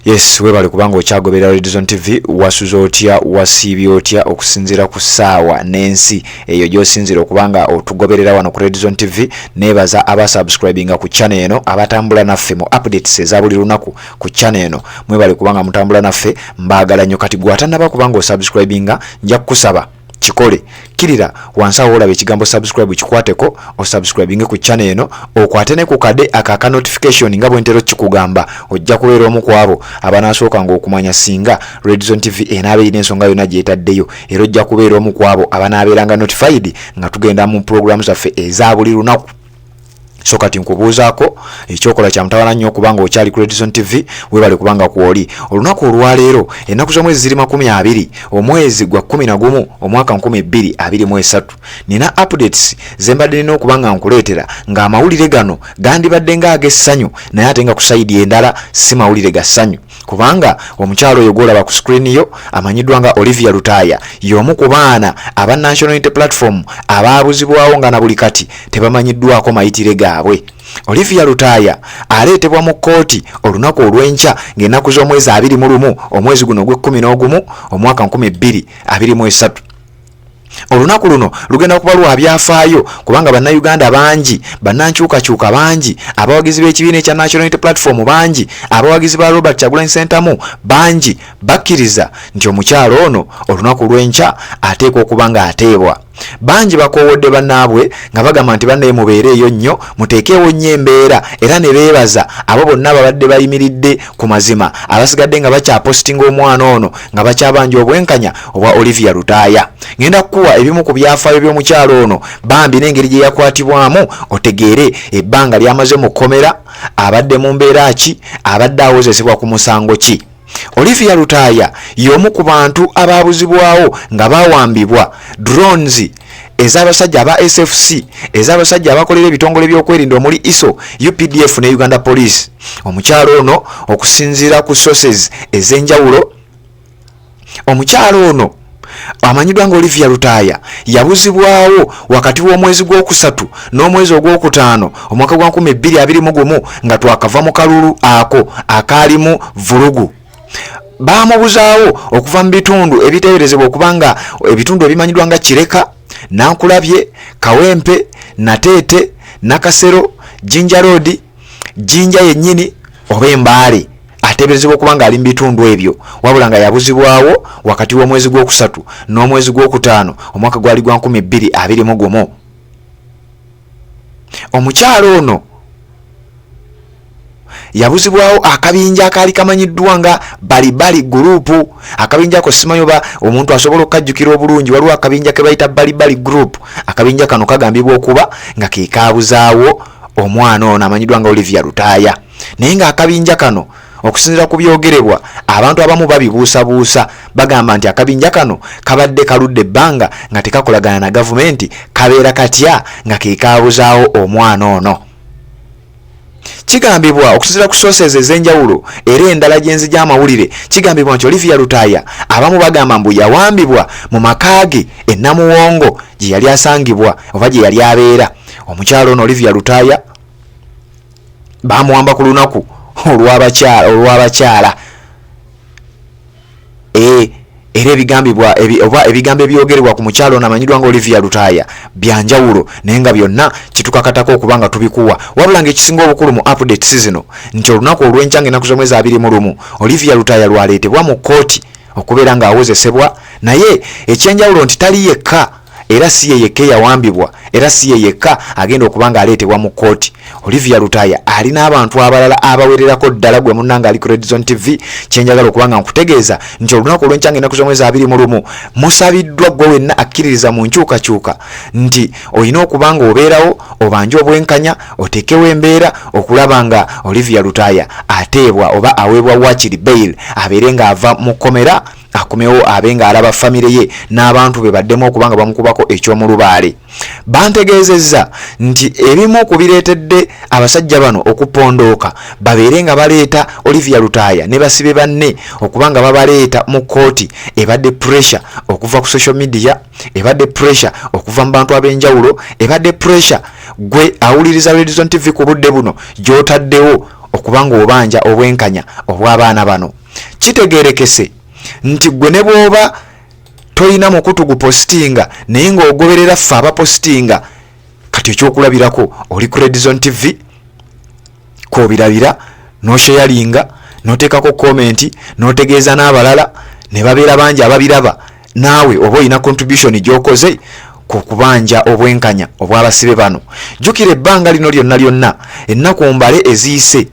Yes, webale kubanga okyagobera Redison TV wasuza otya wasiibye otya okusinzira ku ssaawa n'ensi eyo gy'osinzira okubanga otugoberera wano ku Redison TV. Neebaza abasubscribinga ku channel eno abatambula naffe mu updates eza buli lunaku ku channel eno. Mwebale kubanga mutambula naffe, mbaagala nnyo. Kati gw'atannaba kubanga osubscribinga nja kukusaba chikole kirira wansa olaba ekigambo subscribe kikwateko o subscribing ku channel eno okwate ne ku kade aka notification nga bwentero kikugamba ojja kubeera omu kwabo abanasooka nga okumanya singa Redison TV enaabe ine ensonga yonna gyetaddeyo era ojja kubeera omu kwabo abanaabeeranga notified nga tugenda mu programs zaffe eza buli lunaku. So kati nkubuuzaako ekyokola kya mutawaana nnyo okubanga okyali ku Redison TV webale kubanga kwoli olunaku olwaleero ennaku z'omwezi ziri 20 omwezi gwa 11 omwaka 2023 nina updates zembadde nina okubanga nkuleetera ng'amawulire gano gandibadde ng'ag'essanyu naye ate nga ku sayidi endala si mawulire ga ssanyu kubanga omukyalo oyo gw'olaba ku screen yo amanyiddwa nga Olivia LUTAAYA y'omu ku baana aba National Unity Platform abaabuzibwawo nga na buli kati tebamanyiddwako mayitire gaabwe. Olivia LUTAAYA aleetebwa mu kkooti olunaku olw'enkya ng'ennaku z'omwezi 21 omwezi guno ogw'e11 omwaka 2023. Olunaku luno lugenda kuba lwa byafaayo kubanga bannayuganda bangi bannankyukakyuka bangi abawagizi b'ekibiina ekya National Unity Platform bangi abawagizi ba Robert Kyagulanyi Ssentamu bangi bakkiriza nti omukyalo ono olunaku lw'enkya ateekwa okuba nga ateebwa. Bangi bakoowodde bannaabwe nga bagamba nti bannaye mubeereeyo nnyo muteekeewo nnyo embeera era ne beebaza abo bonna ababadde bayimiridde ku mazima abasigadde nga bakyapostinga omwana ono nga bakyabanja obwenkanya obwa Olivia LUTAAYA. Ngenda kukuwa ebimu ku byafaayo by'omukyalo ono bambi n'engeri gye yakwatibwamu otegeere ebbanga lyamaze mu kkomera abadde mu mbeera ki abadde awozesebwa ku musango ki. Olivia LUTAAYA y'omu ku bantu abaabuzibwawo nga bawambibwa drones ez'abasajja aba SFC ez'abasajja abakolera ebitongole by'okwerinda omuli ISO, UPDF ne Uganda Police. Omukyalo ono okusinziira ku sources ez'enjawulo omukyalo ono amanyiddwa nga Olivia LUTAAYA yabuzibwawo wakati w'omwezi gw'okusatu n'omwezi ogw'okutaano omwaka gwa 2021 nga twakava mu kalulu ako akaalimu vulugu. Baamubuzaawo okuva mu bitundu ebiteeberezebwa okubanga ebitundu ebimanyiddwa nga Kireka, Nankulabye, Kawempe, Nateete, Nakasero, Jinja Road, Jinja yennyini oba Embaale ateeberezebwa okubanga ali mu bitundu ebyo wabula nga yabuzibwawo wakati w'omwezi gw'okusatu n'omwezi gw'okutaano omwaka gwali gwa 2021. Omukyalo ono yabuzibwawo akabinja akaali kamanyiddwa nga balibali group. Akabinja ako simanyi oba omuntu asobola okukajjukira obulungi, waliwo akabinja ke bayita balibali group. Akabinja kano kagambibwa okuba nga ke kaabuzaawo omwana ono amanyiddwa nga Olivia LUTAAYA. Naye nga akabinja kano okusinziira ku byogerebwa abantu abamu babibuusabuusa bagamba nti akabinja kano kabadde kaludde ebbanga nga tekakolagana na gavumenti kabeera katya nga ke kaabuzaawo omwana ono. Kigambibwa okusinziira ku sources ez'enjawulo era endala gy'enzija amawulire kigambibwa nti Olivia LUTAAYA abamu bagamba mbu yawambibwa mu makaage e Namuwongo gye yali asangibwa oba gye yali abeera. Omukyalo ono Olivia LUTAAYA baamuwamba ku lunaku olw'abakyala era ebigambibwa oba ebigambo ebyogerebwa ku mukyalo ono amanyiddwa nga Olivia LUTAAYA byanjawulo naye nga byonna kitukakatako okubanga tubikuwa wabula ng'ekisinga obukulu mu updates zino nti olunaku olw'enkya ng'ennaku z'omwezi 21 Olivia LUTAAYA lwaleetebwa mu kkooti okubeera ng'awozesebwa naye ekyenjawulo nti tali yekka era si ye yekka yawambibwa era si ye yekka agenda okubanga aleetebwa mu kkooti. Olivia LUTAAYA alina abantu abalala abawererako ddala gwe munnanga ali ku Redison TV. Kyenjagala okubanga nkutegeeza nti olunaku olw'enkya ng'ennaku z'omwezi 21 musabiddwa gwe wenna akkiririza mu nkyukakyuka nti olina okubanga obeerawo obanje obwenkanya oteekewo embeera okulaba nga Olivia LUTAAYA ateebwa oba aweebwa wakiri bail abeere ng'ava mu kkomera akomewo abenga alaba famire ye n'abantu be baddemu okubanga bamukubako eky'omulubaale. Bantegeezezza nti ebimu ku bireetedde abasajja bano okupondooka babeere nga baleeta Olivia LUTAAYA ne basibe banne okubanga babaleeta mu kkooti ebadde pressure okuva ku social media, ebadde pressure okuva mu bantu ab'enjawulo, ebadde pressure gwe awuliriza Redison TV ku budde buno gy'otaddewo okubanga obanja obwenkanya obw'abaana bano. Kitegeerekese nti gwe ne bw'oba toyina mukutu gupostinga naye ng'ogoberera ffe abapostinga, kati ekyokulabirako oli ku Red Zone TV kw'obirabira n'osharinga n'oteekako komenti n'otegeeza n'abalala ne babeera bangi ababiraba, naawe oba olina contribution gy'okoze ku kubanja obwenkanya obw'abasibe bano. Jjukira ebbanga lino lyonna ennaku mbale eziyise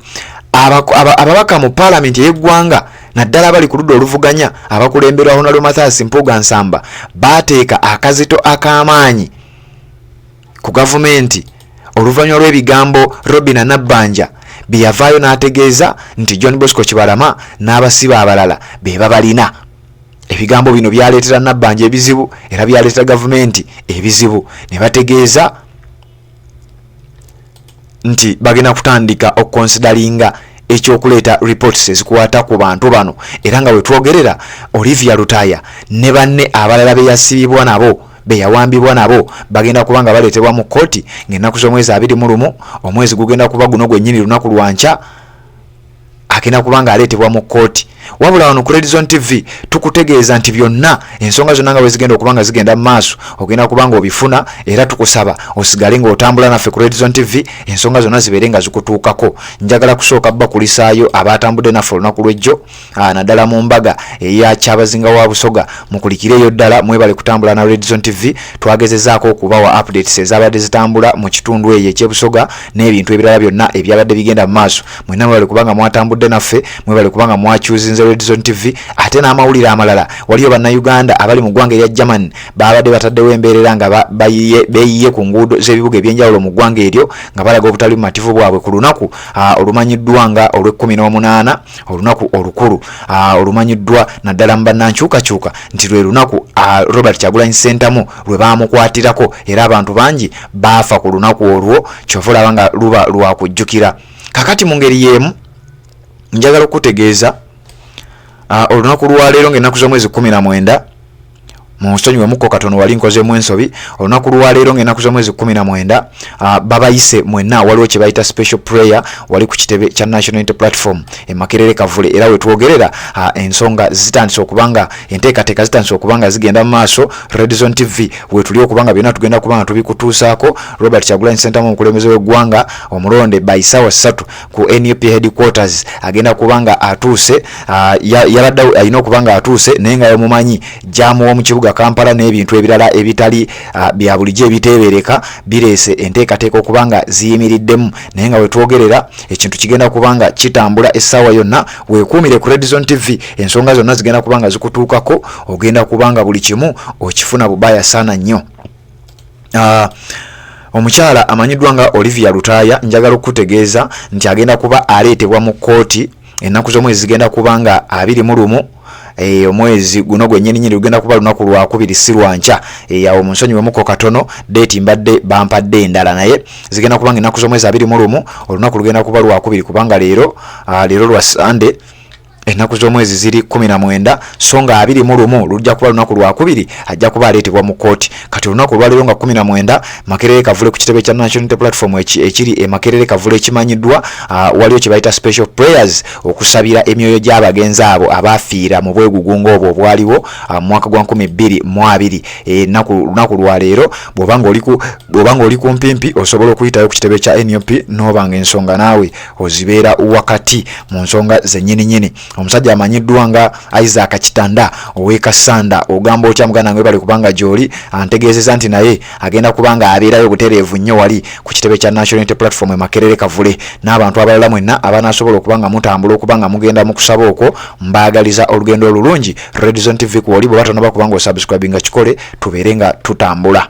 ababaka mu paalamenti y'eggwanga naddala abali ku ludda oluvuganya abakulemberwa Honorable Mathias Mpuuga Nsamba baateeka akazito ak'amaanyi ku gavumenti oluvannyuma lw'ebigambo Robina Nabbanja bye yavaayo n'ategeeza nti John Bosco Kibalama n'abasibe abalala be babalina. Ebigambo bino byaleetera Nabbanja ebizibu era byaleetera gavumenti ebizibu, ne bategeeza nti bagenda kutandika okukonsidalinga ekyokuleeta reports ezikwata ku bantu bano, era nga wetwogerera Olivia Lutaaya ne banne abalala be yasibibwa nabo be yawambibwa nabo bagenda kubanga baleetebwa mu kkooti ng'ennaku z'omwezi 21 omwezi gugenda kuba guno gwennyini lunaku lwanca agenda kubanga aleetebwa mu kkooti. Wabula wano ku Red Zone TV tukutegeeza nti byonna ensonga zonna nga bwe zigenda okubanga zigenda mu maaso ogenda kubanga obifuna, era tukusaba osigale ng'otambula naffe ku Red Zone TV ensonga zonna zibeere nga zikutuukako. Njagala kusooka bakulisaayo abatambudde naffe olunaku lw'ejjo naddala mu mbaga eya Kyabazinga wa Busoga, mukulikireyo ddala, mwebale kutambula na Red Zone TV. Twagezezaako okubawa updates ezabadde zitambula mu kitundu eyo eky'ebusoga n'ebintu ebirala byonna ebyabadde bigenda mu maaso. Mwenna mwebale kubanga mwatambudde naffe, mwebale kubanga mwakyuzinze Red Zone TV. Ate n'amawulire amalala, waliyo bannayuganda abali mu ggwanga erya Germany babadde bataddewo embeerera nga beeyiye ku nguudo z'ebibuga ebyenjawulo mu ggwanga eryo nga balaga obutali bumativu bwabwe ku lunaku olumanyiddwa nga olw'18 olunaku olukulu olumanyiddwa naddala mu bannankyukakyuka nti lwe lunaku Robert Kyagulanyi Ssentamu lwe baamukwatirako, era abantu bangi baafa ku lunaku olwo, kyova olaba nga luba lwakujjukira. Kakati mu ngeri y'emu njagala okutegeeza olunaku lwaleero ng'ennaku z'omwezi 19 mu nsonyiwemukko katono wali nkozemu ensobi. Olunaku lwaleero ng'ennaku z'omwezi 19 babayise mwenna waliwo kye bayita special prayer wali ku kitebe kya National Unity Platform e Makerere Kavule, era wetwogerera ensonga zitandise okubanga enteekateeka zitandise okubanga zigenda mu maaso. Red Zone TV wetuli okubanga byonna tugenda kubanga tubikutuusaako. Robert Kyagulanyi Ssentamu omukulembeze w'eggwanga omulonde by ssaawa 3 ku NUP headquarters agenda kubanga atuuse, yabadde alina okubanga atuuse naye nga yamumanyi jamuwa mu kibuga Kampala n'ebintu ebirala ebitali bya bulijjo ebiteebereka bireese enteekateeka okubanga ziyimiriddemu, naye nga wetwogerera ekintu kigenda kubanga kitambula essaawa yonna. Weekuumire ku Red Zone TV, ensonga zonna zigenda kubanga zikutuukako, ogenda kubanga buli kimu okifuna bubaya sana nnyo. Omukyala amanyiddwa nga Olivia Lutaaya njagala okutegeeza nti agenda kuba aleetebwa mu kkooti ennaku z'omwezi zigenda kubanga 21 omwezi guno gwennyini lugenda kuba lunaku lwakubiri si lwanca. Awo mu nsonyiwemukko katono deeti mbadde bampadde endala, naye zigenda kubanga ennaku z'omwezi 21 olunaku lugenda kuba lwakubiri kubanga leero lwa Sunday ennaku z'omwezi ziri 19 so nga 21 lujja kuba lunaku lwakubiri ajja kuba aleetebwa mu kkooti. Kati olunaku lwaleero nga 19 Makerere Kavule ku kitebe kya National Unity Platform ekiri e Makerere Kavule ekimanyiddwa waliwo kye bayita special prayers okusabira emyoyo gy'abagenzi abo abaafiira mu bwegugungo obwo obwaliwo mu mwaka gwa 2020. Lunaku lwaleero bw'obanga oli ku mpimpi osobola okuyitayo ku kitebe kya NUP n'obanga ensonga naawe ozibeera wakati mu nsonga zennyininyini. Omusajja amanyiddwa nga Isaac Kitanda ow'Ekasanda ogamba otya muganda ngwe bali kubanga gy'oli antegeezeza nti naye agenda kubanga abeerayo obutereevu nnyo wali ku kitebe kya National Unity Platform e Makerere Kavule. N'abantu abalala mwenna abanaasobola okubanga mutambula okubanga mugenda mu kusaba okwo mbaagaliza olugendo olulungi. Red Zone TV ku oli bwe batonaba kubanga osubscribinga kikole tubeere nga tutambula.